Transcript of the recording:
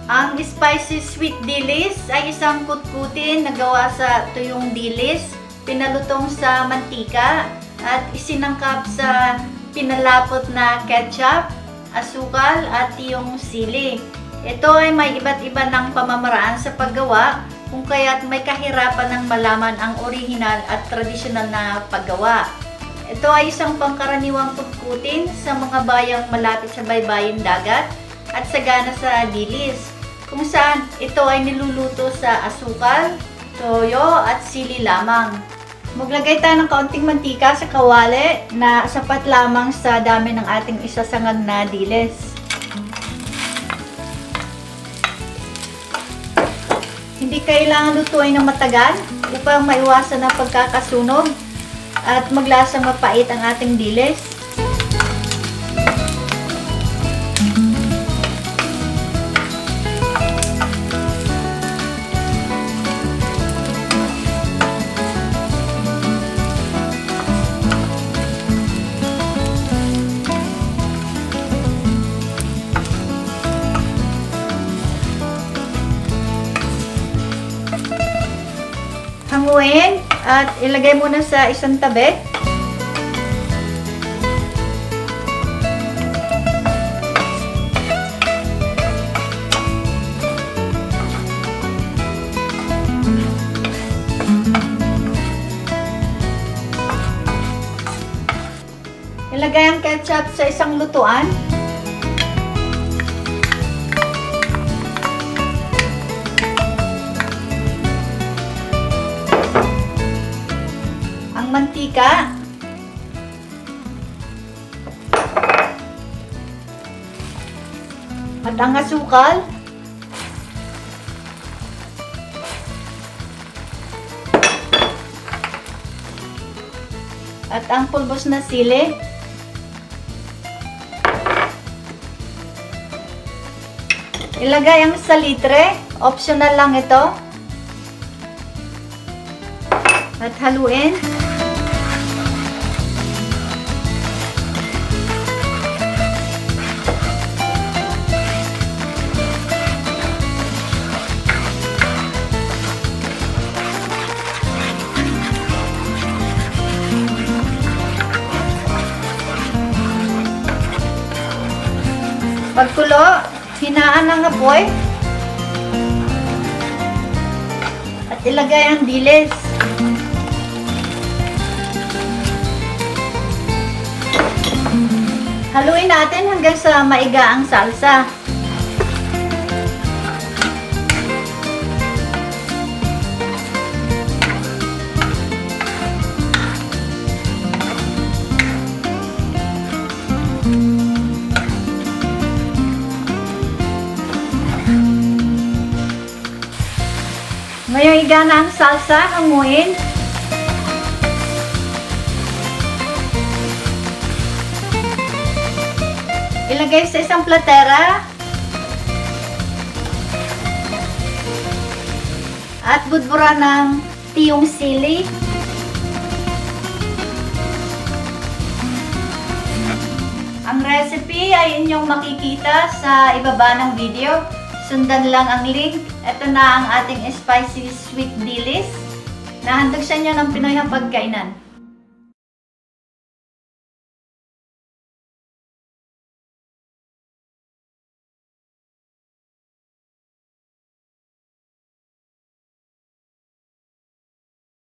Ang spicy sweet dilis ay isang kutkutin na gawa sa tuyong dilis, pinalutong sa mantika at isinangkap sa pinalapot na ketchup, asukal at yung sili. Ito ay may iba't iba ng pamamaraan sa paggawa, kung kaya't may kahirapan ng malaman ang orihinal at tradisyonal na paggawa. Ito ay isang pangkaraniwang kutkutin sa mga bayang malapit sa baybayin dagat at sagana sa dilis, kung saan ito ay niluluto sa asukal, toyo at sili lamang. Maglagay tayo ng kaunting mantika sa kawali na sapat lamang sa dami ng ating isasangag na dilis. Hindi kailangan lutuin ng matagal upang maiwasan ang pagkakasunog at maglasang mapait ang ating dilis. Hanguin at ilagay muna sa isang tabi. Ilagay ang ketchup sa isang lutuan. Mantika at ang asukal at ang pulbos na sili. Ilagay ang salitre, optional lang ito, at haluin. Pagkulo, hinaan ang apoy at ilagay ang dilis. Haluin natin hanggang sa maiga ang salsa. Ngayon, iga na ang salsa, hanguin. Ilagay sa isang platera. At budburan ng tiyong sili. Ang recipe ay inyong makikita sa ibaba ng video. Sundan lang ang link. Ito na ang ating spicy sweet dilis. Nahandog sa inyo ng Pinoy Hapagkainan.